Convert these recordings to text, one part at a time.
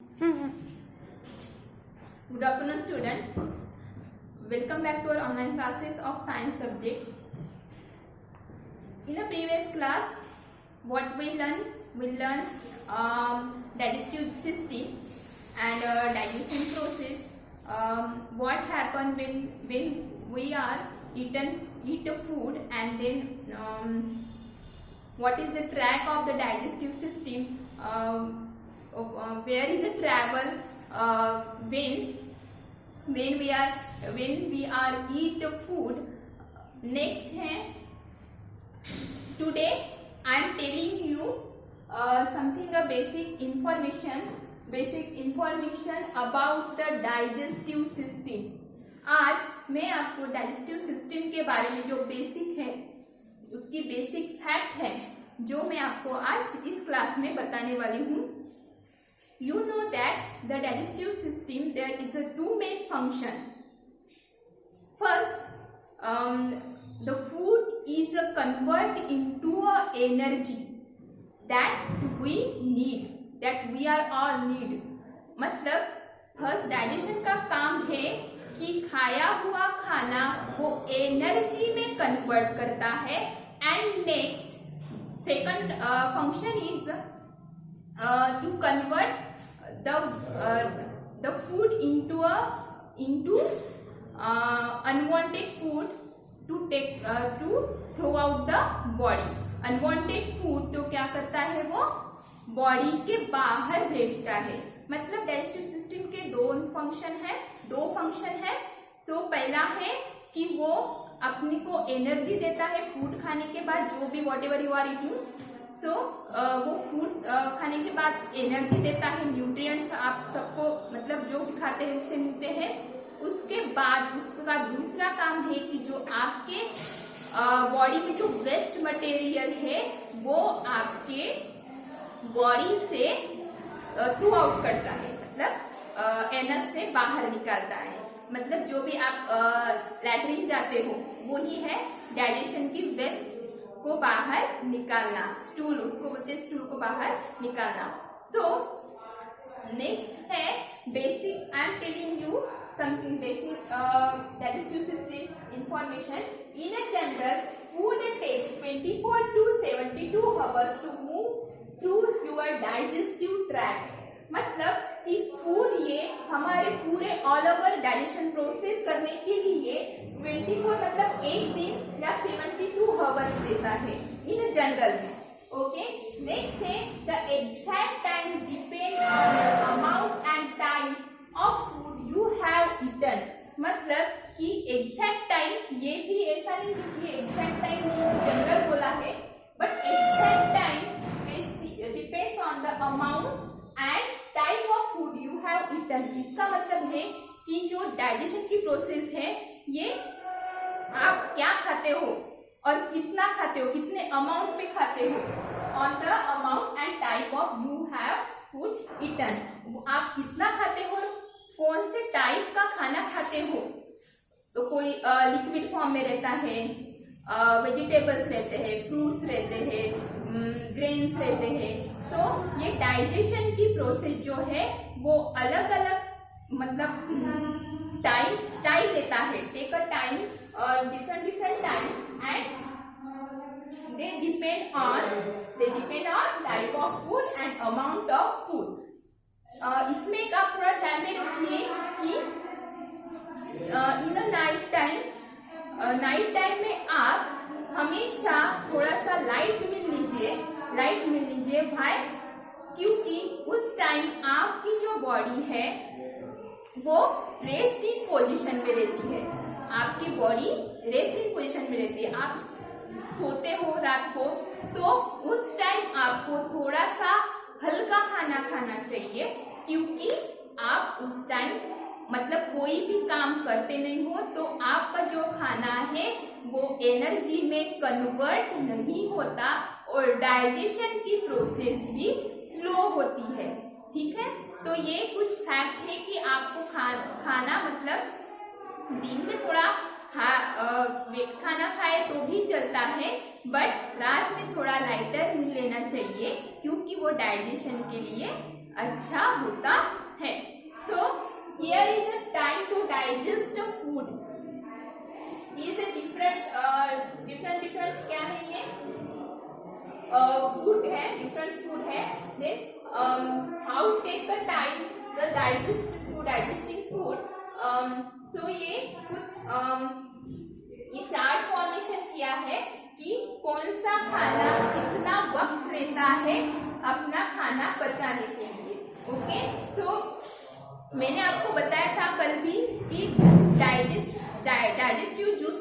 Good afternoon, student. Welcome back to our online classes of science subject. In the previous class, what we learned? We learned digestive system and digestion process. What happen when we are eat a food, and then what is the track of the digestive system? Where is the travel when we are eat food. Next है, today I am telling you something a basic information about the digestive system. आज मैं आपको digestive system के बारे में जो basic है, उसकी बेसिक फैक्ट है जो मैं आपको आज इस क्लास में बताने वाली हूँ. You know that the digestive system, there is a two main function. First, the food is converted into a energy that we need, that we are all need. मतलब फर्स्ट डाइजेशन का काम है कि खाया हुआ खाना वो एनर्जी में कन्वर्ट करता है. And next second function is to convert the food into unwanted food to throw out the body. Unwanted food तो क्या करता है, वो बॉडी के बाहर भेजता है. मतलब डाइजेस्टिव सिस्टम के दो फंक्शन है. सो पहला है कि वो अपने को एनर्जी देता है फूड खाने के बाद, जो भी whatever you are eating. So वो फूड खाने के बाद एनर्जी देता है. न्यूट्रिएंट्स आप सबको मतलब जो भी खाते हैं उससे मिलते हैं. उसके बाद उसका दूसरा काम है कि जो आपके बॉडी में जो वेस्ट मटेरियल है वो आपके बॉडी से थ्रू आउट करता है, मतलब एनस से बाहर निकालता है. मतलब जो भी आप लैट्रिन जाते हो वही है डाइजेशन की वेस्ट को बाहर निकालना. स्टूल, उसको बोलते हैं स्टूल को बाहर निकालना. सो नेक्स्ट है basic. I am telling you something basic digestive system information. In a general food takes 24 to 72 hours to move through your digestive tract. मतलब कि फूड ये हमारे पूरे ऑल ओवर डाइजेशन प्रोसेस करने के लिए 24 मतलब एक दिन या 72 आवर्स देता है इन जनरल में. ओके. नेक्स्ट है the exact time depend on the amount and type of food you have eaten. मतलब कि एग्जैक्ट टाइम, ये भी ऐसा नहीं कि एग्जैक्ट टाइम नहीं जनरल बोला है, but exact time depends on the amount and type of food you have eaten. इसका मतलब है कि जो डाइजेशन की प्रोसेस है ये आप क्या खाते हो और कितना खाते हो, कितने अमाउंट पे खाते हो, on the amount and type of you have food eaten. आप कितना खाते हो, कौन से टाइप का खाना खाते हो. तो कोई लिक्विड फॉर्म में रहता है, वेजिटेबल्स रहते हैं, फ्रूट्स रहते हैं, ग्रेन्स रहते हैं. सो ये डाइजेशन की प्रोसेस जो है वो अलग अलग मतलब टाइम लेता है. टेक अ टाइम और different time and they depend on type of food and amount of food. इसमें एक आप थोड़ा ध्यान में रखिए कि इन नाइट टाइम में आप हमेशा थोड़ा सा लाइट मिल लीजिए. भाई, क्योंकि उस टाइम आपकी जो बॉडी है वो रेस्टिंग पोजीशन में रहती है. आपकी बॉडी रेस्टिंग पोजीशन में रहती है. आप सोते हो रात को, तो उस टाइम आपको थोड़ा सा हल्का खाना खाना चाहिए, क्योंकि आप उस टाइम मतलब कोई भी काम करते नहीं हो तो आपका जो खाना है वो एनर्जी में कन्वर्ट नहीं होता और डाइजेशन की प्रोसेस भी स्लो होती है. ठीक है. तो ये कुछ फैक्ट है कि आपको खाना मतलब दिन में थोड़ा खाना खाए तो भी चलता है, बट रात में थोड़ा लाइटर लेना चाहिए, क्योंकि वो डाइजेशन के लिए अच्छा होता है। So here is a time to digest food. Is a different क्या है ये फूड है, डिफरेंट फूड है। Then how take a time the digesting food. So ये कुछ ये चार्ट फॉर्मेशन किया है कि कौन सा खाना कितना वक्त लेता है अपना खाना पचाने के लिए। ओके, सो मैंने आपको बताया था कल भी कि डाइजेस्टिव जूस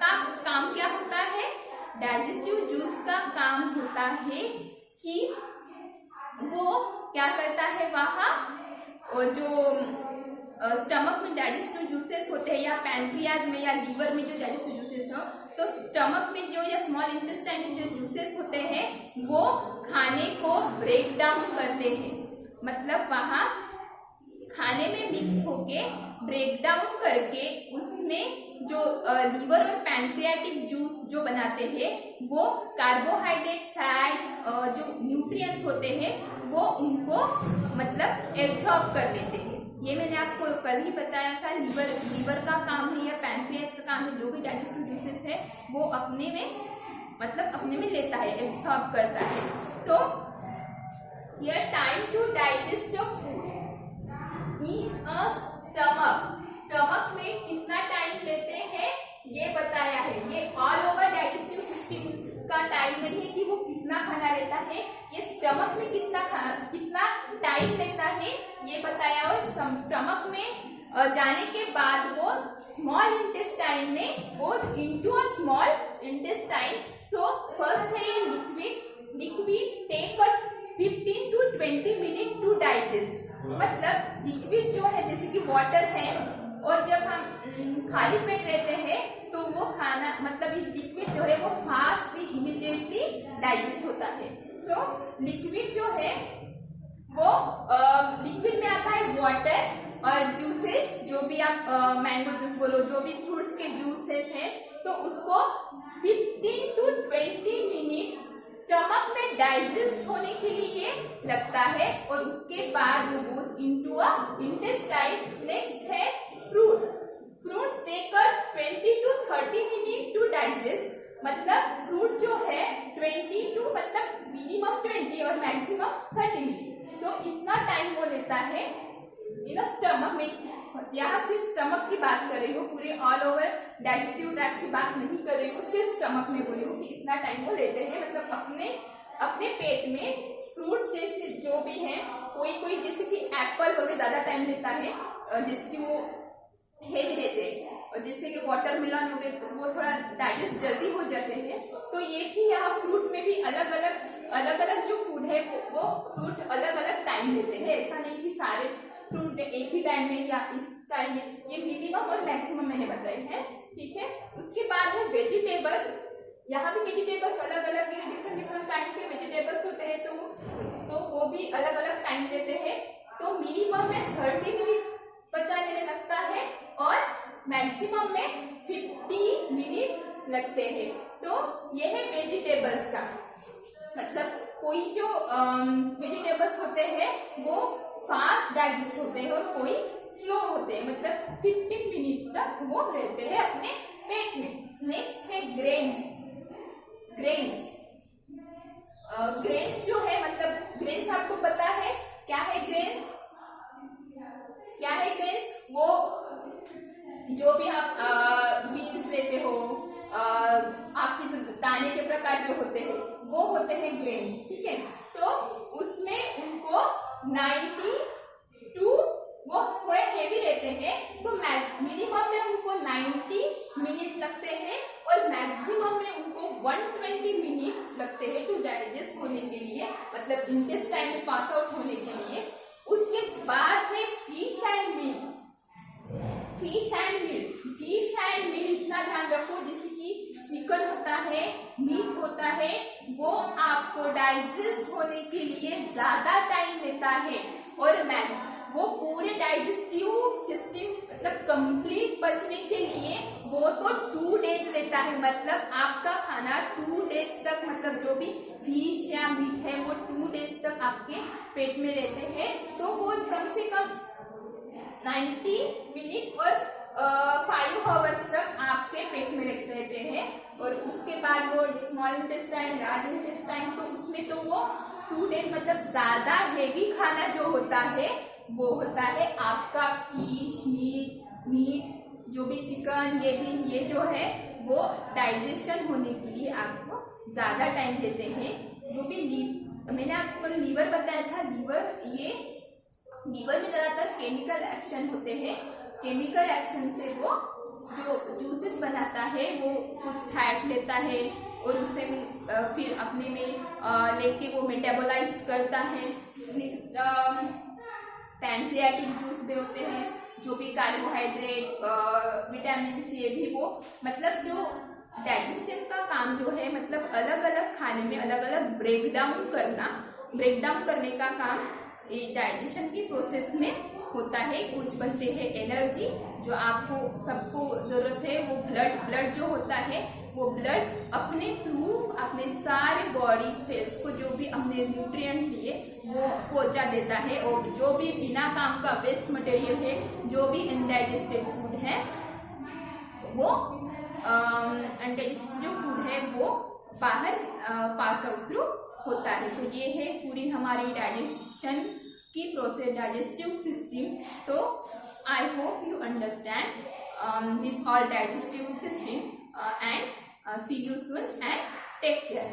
का काम क्या होता है। डाइजेस्टिव जूस का काम होता है कि वो क्या करता है, वहाँ और जो स्टमक में डाइजेस्टिव जूसेस होते हैं या पैनक्रियाज में या लीवर में जो डाइजेस्टिव जूसेस हो, तो स्टमक में जो या स्मॉल इंटेस्टाइन में जो जूसेस होते हैं वो खाने को ब्रेक डाउन करते हैं। मतलब वहाँ खाने में मिक्स होके ब्रेक डाउन करके उसमें जो लीवर और पैनक्रियाटिक जूस जो बनाते हैं वो कार्बोहाइड्रेट, फैट, जो न्यूट्रिएंट्स होते हैं वो उनको मतलब एब्जॉर्ब कर लेते हैं। ये मैंने आपको कल ही बताया था। लीवर का काम है या पैनक्रियास का काम है, जो भी डाइजेस्टिव जूसेस है वो अपने में लेता है, एब्जॉर्ब करता है। तो ये time to digest your food in a stomach में कितना टाइम लेते हैं ये बताया है। ये ऑल ओवर डाइजेस्टिव सिस्टम का टाइम नहीं है कि वो कितना खाना लेता है, ये स्टमक में कितना टाइम लेता है ये बताया। और स्टमक में जाने के बाद वो स्मॉल इंटेस्टाइन में वो into a small intestine. So first है ये liquid take 15 to 20 minute to digest. मतलब लिक्विड जो है जैसे कि वाटर है, और जब हम खाली पेट रहते हैं तो वो खाना मतलब ये लिक्विड जो है वो फास्टली इमीडिएटली डाइजेस्ट होता है। सो लिक्विड जो है वो लिक्विड में आता है वाटर और जूसेस, जो भी आप मैंगो जूस बोलो, जो भी फ्रूट्स के जूसेस हैं, तो उसको 15 to 20 मिनट स्टमक में डाइजेस्ट होने के लिए लगता है और उसके बाद वो goes into a intestine. Next है fruits take 20 to 30 minute to digest. मतलब फ्रूट जो है 20 टू मतलब मिनिमम 20 और मैक्सिमम 30 मिनट, तो इतना टाइम वो लेता है इन स्टमक में। यहाँ सिर्फ स्टमक की बात कर रही हूँ, पूरे ऑल ओवर डाइजेस्टिव ट्रैक्ट की बात नहीं कर रही हूँ, सिर्फ स्टमक में बोली हूँ कि इतना टाइम वो लेते हैं। मतलब अपने पेट में फ्रूट जैसे जो भी है, कोई जैसे कि एप्पल हो गया ज्यादा टाइम लेता है, जैसे कि वो हेवी देते हैं, और जैसे कि वाटरमेलन हो गए तो वो थोड़ा डाइजेस्ट जल्दी हो जाते हैं। तो ये भी यहाँ फ्रूट में भी अलग अलग जो फूड है वो फ्रूट अलग अलग टाइम लेते हैं। ऐसा नहीं कि सारे फ्रूट एक ही टाइम में या इस टाइम में, ये मिनिमम और मैक्सिमम मैंने बताए हैं। ठीक है, उसके बाद है वेजिटेबल्स। यहाँ भी वेजिटेबल्स अलग अलग डिफरेंट टाइम के वेजिटेबल्स होते हैं, तो वो भी अलग अलग टाइम लेते हैं। तो मिनिमम में 30 मिनट पचाने में लगता है और मैक्सिमम में 50 मिनट लगते हैं। तो ये है वेजिटेबल्स का मतलब। कोई जो वेजिटेबल्स होते हैं वो फास्ट डाइजेस्ट होते हैं और कोई स्लो होते हैं, मतलब 15 मिनट तक वो रहते हैं अपने पेट में। नेक्स्ट है ग्रेन्स जो है मतलब ग्रेन्स आपको पता है क्या है ग्रेन्स। वो जो भी आप बीन्स लेते हो, आपके दाने के प्रकार जो होते हैं वो होते हैं ग्रेन्स। ठीक है, तो उसमें उनको 92 वो थोड़े हेवी रहते हैं, तो मिनिमम में उनको 90 मिनट लगते हैं और मैक्सिमम में उनको 120 मिनट लगते हैं टू डाइजेस्ट होने के लिए, मतलब इंटेस्टाइन में पास आउट होने के लिए। उसके बाद में फिश एंड मिल्क। इतना ध्यान रखो, जैसे कि चिकन होता है, मीट होता है, वो आपको डाइजेस्ट होने के लिए ज्यादा टाइम लेता है और वो पूरे डाइजेस्टिव सिस्टम मतलब कंप्लीट पचने के लिए वो तो 2 डेज लेता है। मतलब आपका खाना 2 डेज तक, मतलब जो भी फिश या मीट है वो 2 डेज तक आपके पेट में रहते हैं। तो वो कम से कम 90 मिनट और 5 आवर्स तक आपके पेट में रहते हैं। और उसके बाद वो स्मॉल इंटेस्टाइन, लार्ज इंटेस्टाइन, तो उसमें तो वो 2 डेज, मतलब ज्यादा हेवी खाना जो होता है वो होता है आपका फिश, मीट जो भी चिकन, ये जो है वो डाइजेशन होने के लिए आपको ज्यादा टाइम देते हैं। जो भी मैंने आपको लीवर बताया था, लीवर में ज्यादातर केमिकल एक्शन होते हैं। केमिकल एक्शन से वो जो जूसेस बनाता है वो कुछ फैट लेता है और उससे फिर अपने में लेके वो मेटाबोलाइज करता है। पैनक्रियाटिक जूस भी होते हैं, जो भी कार्बोहाइड्रेट, विटामिन, ये भी वो मतलब जो डाइजेशन का काम जो है, मतलब अलग अलग खाने में अलग अलग ब्रेकडाउन करने का काम डाइजेशन की प्रोसेस में होता है। कुछ बनते हैं एनर्जी, जो आपको सबको जरूरत है, वो ब्लड जो होता है वो ब्लड अपने थ्रू अपने सारे बॉडी सेल्स को जो भी हमने न्यूट्रिएंट लिए वो पहुंचा देता है। और जो भी बिना काम का वेस्ट मटेरियल है, जो भी अनडाइजेस्टेड फूड है, वो अनडाइजेस्टेड जो फूड है वो बाहर पास आउट थ्रू होता है। तो ये है पूरी हमारी डाइजेशन की प्रोसेस, डाइजेस्टिव सिस्टम। तो I hope you understand this all digestive system and see you soon and take care.